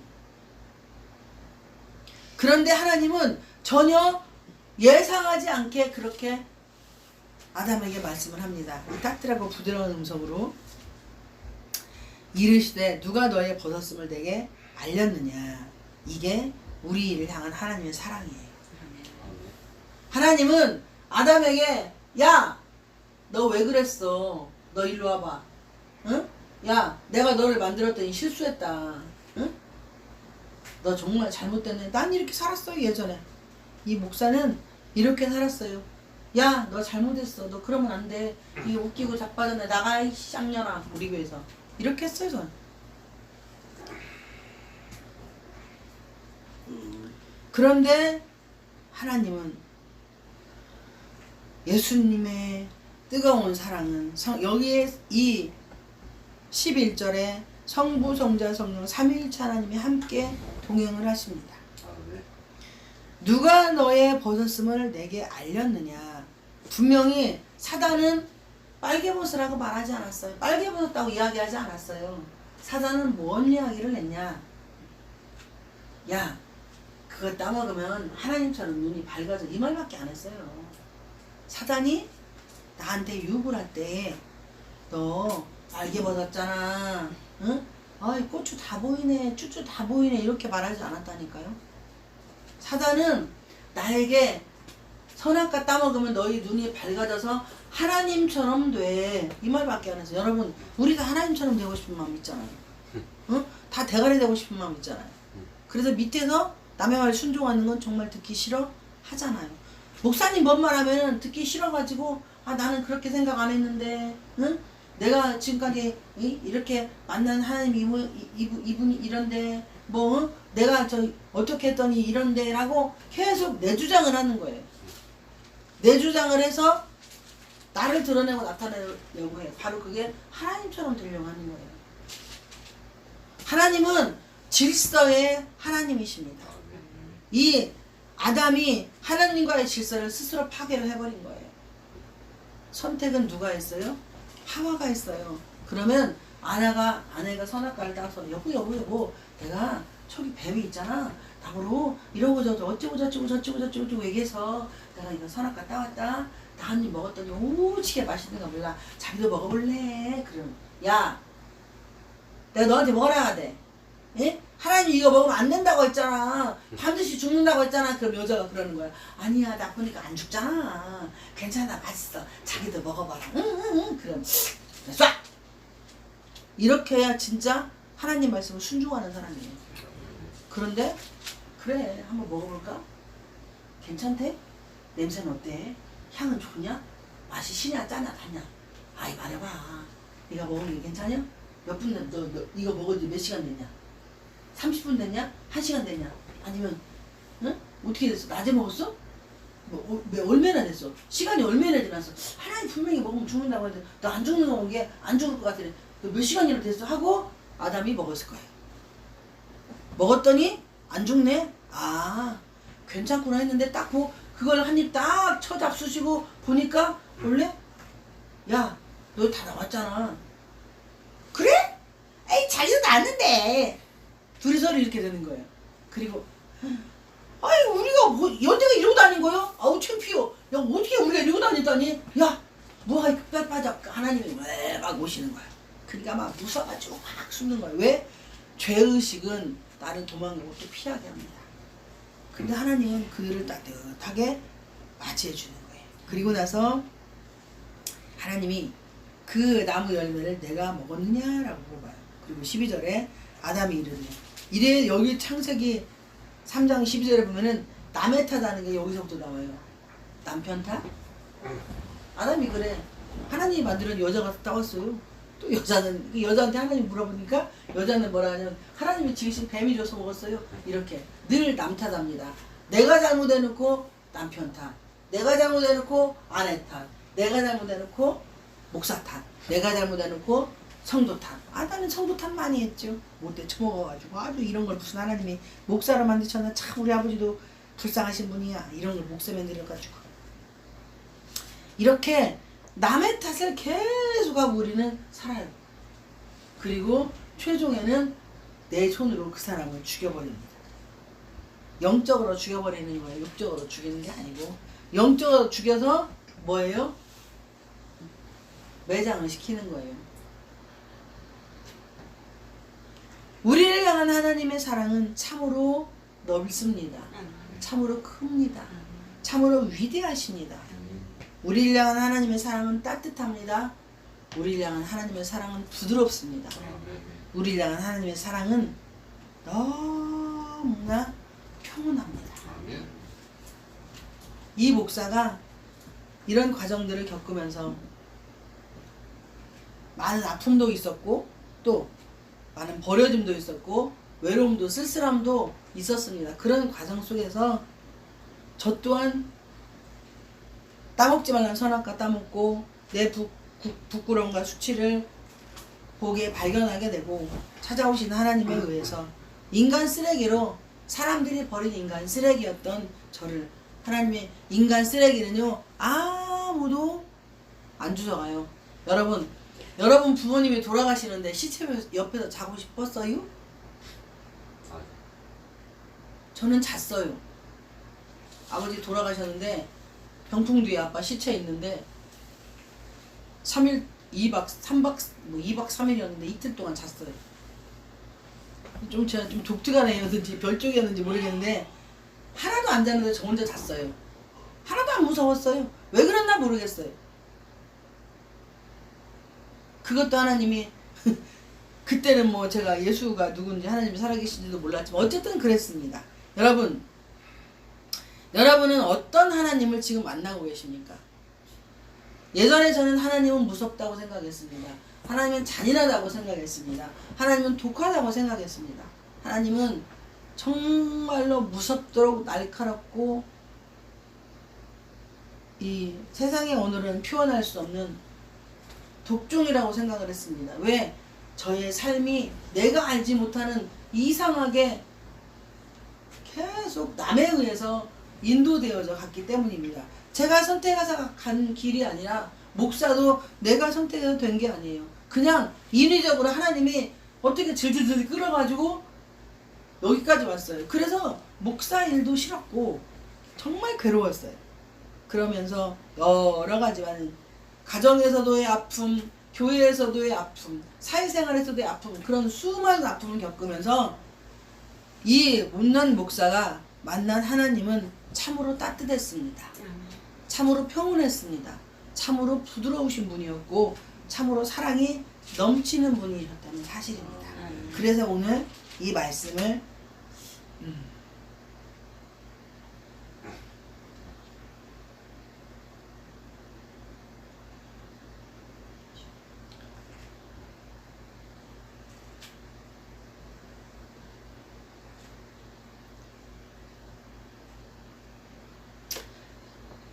그런데 하나님은 전혀 예상하지 않게 그렇게 아담에게 말씀을 합니다. 따뜻하고 부드러운 음성으로 이르시되 누가 너의 벗었음을 내게 알렸느냐. 이게 우리를 향한 하나님의 사랑이에요. 하나님은 아담에게 야 너 왜 그랬어. 너 일로 와봐. 응? 야 내가 너를 만들었더니 실수했다. 응? 너 정말 잘못됐네. 난 이렇게 살았어요 예전에. 이 목사는 이렇게 살았어요. 야 너 잘못했어. 너 그러면 안 돼. 이거 웃기고 자빠졌네. 나가 이 쌍년아. 우리 교회에서 이렇게 했어요 저는. 그런데 하나님은 예수님의 뜨거운 사랑은 여기에 이 11절에 성부, 성자, 성령 삼위일체 하나님이 함께 동행을 하십니다. 누가 너의 벗었음을 내게 알렸느냐. 분명히 사단은 빨개벗으라고 말하지 않았어요. 빨개벗었다고 이야기하지 않았어요. 사단은 뭔 이야기를 했냐. 야, 그거 따먹으면 하나님처럼 눈이 밝아져. 이 말밖에 안 했어요. 사단이 나한테 유혹을 할 때 너 빨개벗었잖아. 응? 아이 고추 다 보이네. 쭈쭈 다 보이네. 이렇게 말하지 않았다니까요. 사단은 나에게 선악과 따먹으면 너희 눈이 밝아져서 하나님처럼 돼. 이 말밖에 안 했어요. 여러분, 우리 다 하나님처럼 되고 싶은 마음 있잖아요. 응? 다 대가리 되고 싶은 마음 있잖아요. 그래서 밑에서 남의 말 순종하는 건 정말 듣기 싫어 하잖아요. 목사님 뭔 말 하면은 듣기 싫어가지고 아 나는 그렇게 생각 안 했는데 응? 내가 지금까지 이렇게 만난 하나님 이분이 이런데 뭐 응? 내가 저 어떻게 했더니 이런데 라고 계속 내 주장을 하는 거예요. 내 주장을 해서 나를 드러내고 나타내려고 해. 바로 그게 하나님처럼 되려고 하는 거예요. 하나님은 질서의 하나님이십니다. 이 아담이 하나님과의 질서를 스스로 파괴를 해버린 거예요. 선택은 누가 했어요? 하와가 했어요. 그러면 아내가 선악과를 따서 여보 내가 저기 뱀이 있잖아. 나보고 이러고 저러고 어쩌고 얘기해서 내가 이거 선악과 따왔다. 나 한 입 먹었더니 오지게 맛있는 거 몰라. 자기도 먹어볼래? 그럼 야 내가 너한테 뭐라 하대? 예? 하나님 이거 먹으면 안 된다고 했잖아. 반드시 죽는다고 했잖아. 그럼 여자가 그러는 거야. 아니야 나쁘니까 안 죽잖아. 괜찮아 맛있어. 자기도 먹어봐라. 응. 그럼 쏴! 이렇게 해야 진짜 하나님 말씀을 순종하는 사람이에요. 그런데 그래 한번 먹어볼까? 괜찮대? 냄새는 어때? 향은 좋냐? 맛이 시냐 짜냐 다냐? 아이 말해봐. 네가 먹은 게 괜찮냐? 몇 분 됐? 너 이거 먹은 지 몇 시간 됐냐? 30분 됐냐? 1시간 됐냐? 아니면 응? 어떻게 됐어? 낮에 먹었어? 얼마나 됐어? 시간이 얼마나 지났어? 하나님 분명히 먹으면 죽는다고 했는데 너 안 죽는 거 먹은 게 안 죽을 것 같으래. 너 몇 시간이나 됐어? 하고 아담이 먹었을 거예요. 먹었더니 안 죽네? 아 괜찮구나 했는데 딱 보고 그걸 한 입 딱 쳐잡수시고 보니까 원래 야 너 다 나왔잖아. 그래? 에이 자기도 나왔는데 둘이서 이렇게 되는 거예요. 그리고 아이 우리가 뭐 여태가 이러고 다닌 거요? 아우 창피해. 야 어떻게 우리가 이러고 다녔다니? 야 뭐가 뼈빠져 하나님이 왜 막 오시는 거야. 그러니까 막 무서워가지고 막 숨는 거야. 왜? 죄의식은 나를 도망가고 또 피하게 합니다. 근데 하나님은 그를 따뜻하게 맞이해 주는 거예요. 그리고 나서 하나님이 그 나무 열매를 내가 먹었느냐라고 물어봐요. 그리고 12절에 아담이 이래 여기 창세기 3장 12절에 보면은 남의 탓하는 게 여기서부터 나와요. 남편 탓? 아담이 그래. 하나님이 만들은 여자가 따왔어요. 또 여자한테 하나님 물어보니까 여자는 뭐라 하냐면 하나님이 지으신 뱀이 줘서 먹었어요. 이렇게 늘 남 탓합니다. 내가 잘못해놓고 남편 탓, 내가 잘못해놓고 아내 탓, 내가 잘못해놓고 목사 탓, 내가 잘못해놓고 성도 탓. 아담은 성도 탓 많이 했죠. 못돼 처먹어가지고 아주 이런 걸 무슨 하나님이 목사로 만드셨나. 참 우리 아버지도 불쌍하신 분이야. 이런 걸 목사 만들어가지고 이렇게 남의 탓을 계속하고 우리는 살아요. 그리고 최종에는 내 손으로 그 사람을 죽여버립니다. 영적으로 죽여버리는 거예요. 육적으로 죽이는 게 아니고 영적으로 죽여서 뭐예요? 매장을 시키는 거예요. 우리를 향한 하나님의 사랑은 참으로 넓습니다. 참으로 큽니다. 참으로 위대하십니다. 우리를 향한 하나님의 사랑은 따뜻합니다. 우리를 향한 하나님의 사랑은 부드럽습니다. 우리를 향한 하나님의 사랑은 너무나 평온합니다. 이 목사가 이런 과정들을 겪으면서 많은 아픔도 있었고 또 많은 버려짐도 있었고 외로움도 쓸쓸함도 있었습니다. 그런 과정 속에서 저 또한 따먹지 말라는 선악과 따먹고 내 부끄러움과 수치를 보게 발견하게 되고 찾아오신 하나님에 의해서 인간 쓰레기로 사람들이 버린 인간 쓰레기였던 저를 하나님의 인간 쓰레기는요 아무도 안 주워가요. 여러분 부모님이 돌아가시는데 시체 옆에서 자고 싶었어요? 저는 잤어요. 아버지 돌아가셨는데 병풍 뒤에 아빠 시체 있는데 3일 2박 3박 뭐 2박 3일이었는데 이틀 동안 잤어요. 제가 좀 독특하네였는지 별쪽이었는지 모르겠는데 하나도 안 자는데 저 혼자 잤어요. 하나도 안 무서웠어요. 왜 그랬나 모르겠어요. 그것도 하나님이 그때는 뭐 제가 예수가 누군지 하나님이 살아계신지도 몰랐지만 어쨌든 그랬습니다. 여러분은 어떤 하나님을 지금 만나고 계십니까? 예전에 저는 하나님은 무섭다고 생각했습니다. 하나님은 잔인하다고 생각했습니다. 하나님은 독하다고 생각했습니다. 하나님은 정말로 무섭도록 날카롭고 이 세상의 오늘은 표현할 수 없는 독종이라고 생각을 했습니다. 왜? 저의 삶이 내가 알지 못하는 이상하게 계속 남에 의해서 인도되어져 갔기 때문입니다. 제가 선택해서 간 길이 아니라 목사도 내가 선택해서 된 게 아니에요. 그냥 인위적으로 하나님이 어떻게 질질질 끌어가지고 여기까지 왔어요. 그래서 목사 일도 싫었고 정말 괴로웠어요. 그러면서 여러 가지 많은 가정에서도의 아픔, 교회에서도의 아픔, 사회생활에서도의 아픔, 그런 수많은 아픔을 겪으면서 이 못난 목사가 만난 하나님은 참으로 따뜻했습니다. 참으로 평온했습니다. 참으로 부드러우신 분이었고 참으로 사랑이 넘치는 분이셨다는 사실입니다. 그래서 오늘 이 말씀을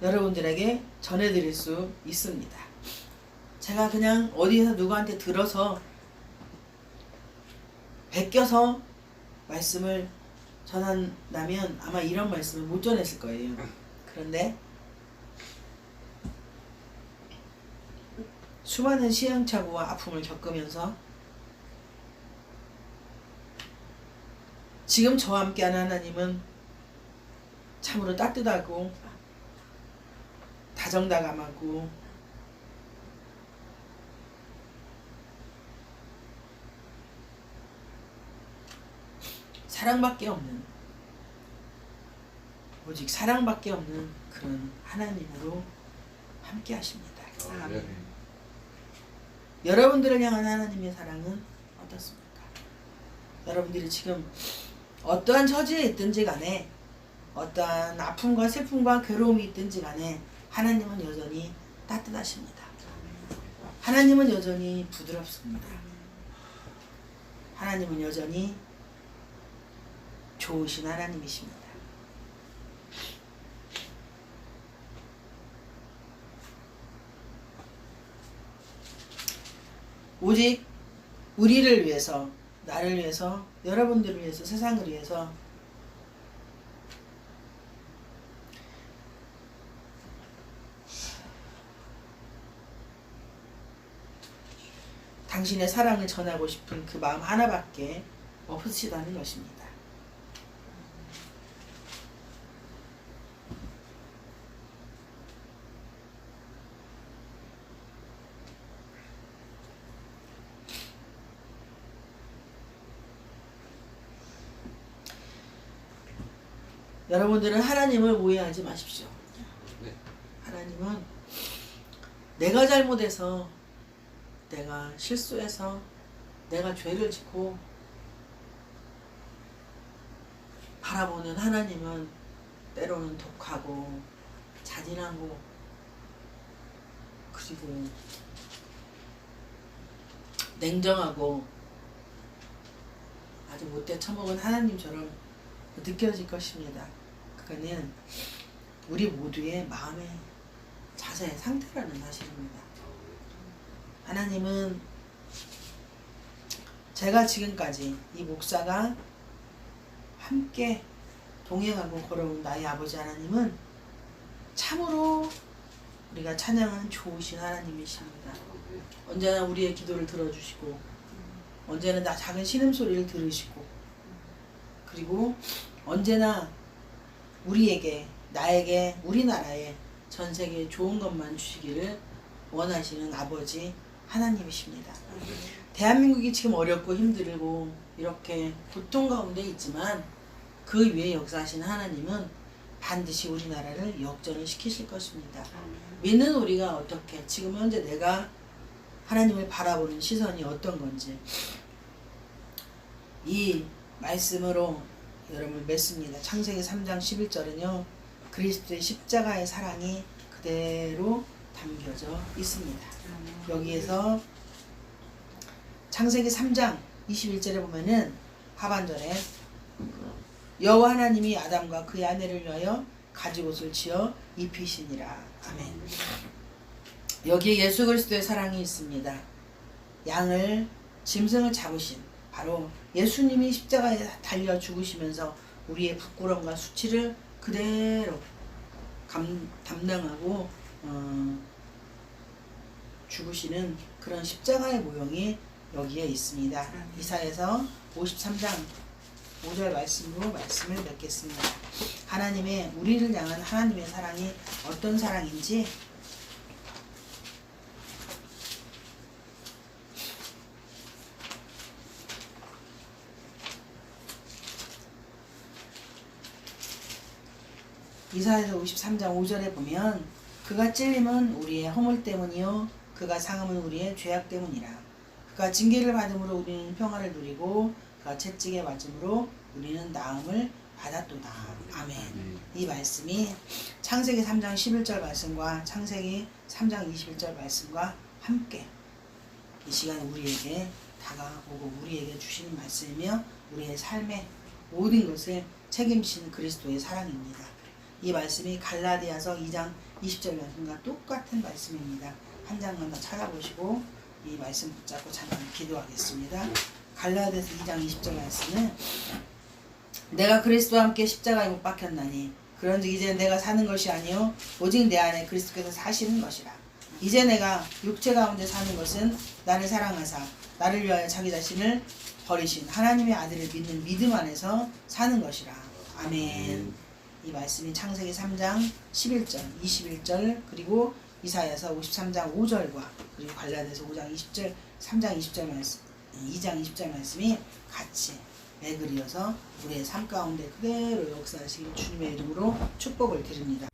여러분들에게 전해드릴 수 있습니다. 제가 그냥 어디서 누구한테 들어서 베껴서 말씀을 전한다면 아마 이런 말씀을 못 전했을 거예요. 그런데 수많은 시행착오와 아픔을 겪으면서 지금 저와 함께하는 하나님은 참으로 따뜻하고 다정다감하고 사랑밖에 없는 오직 사랑밖에 없는 그런 하나님으로 함께 하십니다. 아멘. 여러분들을 향한 하나님의 사랑은 어떻습니까? 여러분들이 지금 어떠한 처지에 있든지 간에 어떠한 아픔과 슬픔과 괴로움이 있든지 간에 하나님은 여전히 따뜻하십니다. 하나님은 여전히 부드럽습니다. 하나님은 여전히 좋으신 하나님이십니다. 오직 우리를 위해서, 나를 위해서, 여러분들을 위해서, 세상을 위해서 당신의 사랑을 전하고 싶은 그 마음 하나밖에 없으시다는 것입니다. 여러분들은 하나님을 오해하지 마십시오. 하나님은 내가 잘못해서, 내가 실수해서, 내가 죄를 짓고 바라보는 하나님은 때로는 독하고 잔인하고 그리고 냉정하고 아주 못돼 처먹은 하나님처럼 느껴질 것입니다. 그거는 우리 모두의 마음의 자세의 상태라는 사실입니다. 하나님은 제가 지금까지 이 목사가 함께 동행하고 걸어온 나의 아버지 하나님은 참으로 우리가 찬양하는 좋으신 하나님이십니다. 언제나 우리의 기도를 들어주시고 언제나 나 작은 신음소리를 들으시고 그리고 언제나 우리에게 나에게 우리나라에 전세계에 좋은 것만 주시기를 원하시는 아버지 하나님이십니다. 대한민국이 지금 어렵고 힘들고 이렇게 고통 가운데 있지만 그 위에 역사하시는 하나님은 반드시 우리나라를 역전을 시키실 것입니다. 믿는 우리가 어떻게 지금 현재 내가 하나님을 바라보는 시선이 어떤 건지 이 말씀으로 여러분을 맺습니다. 창세기 3장 11절은요. 그리스도의 십자가의 사랑이 그대로 담겨져 있습니다. 여기에서 창세기 3장 21절에 보면은 하반절에 여호와 하나님이 아담과 그의 아내를 위하여 가죽옷을 지어 입히시니라. 아멘. 여기에 예수 그리스도의 사랑이 있습니다. 양을 짐승을 잡으신 바로 예수님이 십자가에 달려 죽으시면서 우리의 부끄러움과 수치를 그대로 담당하고 죽으시는 그런 십자가의 모형이 여기에 있습니다. 이사야서 53장 5절 말씀으로 말씀을 맺겠습니다. 하나님의 우리를 향한 하나님의 사랑이 어떤 사랑인지 이사야서 53장 5절에 보면 그가 찔림은 우리의 허물 때문이요 그가 상함은 우리의 죄악 때문이라. 그가 징계를 받음으로 우리는 평화를 누리고 그가 채찍에 맞음으로 우리는 나음을 받았도다. 아멘. 이 말씀이 창세기 3장 11절 말씀과 창세기 3장 21절 말씀과 함께 이 시간 우리에게 다가오고 우리에게 주시는 말씀이며 우리의 삶의 모든 것을 책임지는 그리스도의 사랑입니다. 이 말씀이 갈라디아서 2장 20절 말씀과 똑같은 말씀입니다. 한 장만 더 찾아보시고 이 말씀 붙잡고 잠깐 기도하겠습니다. 갈라디아서 2장 20절 말씀은 내가 그리스도와 함께 십자가에 못 박혔나니 그런즉 이제 내가 사는 것이 아니요 오직 내 안에 그리스도께서 사시는 것이라. 이제 내가 육체 가운데 사는 것은 나를 사랑하사 나를 위하여 자기 자신을 버리신 하나님의 아들을 믿는 믿음 안에서 사는 것이라. 아멘. 이 말씀이 창세기 3장 11절, 21절 그리고 이사야서 53장 5절과 그리고 갈라디아서 5장 20절, 3장 20절 말씀, 2장 20절 말씀이 같이 매그리어서 우리의 삶 가운데 그대로 역사하시길 주님의 이름으로 축복을 드립니다.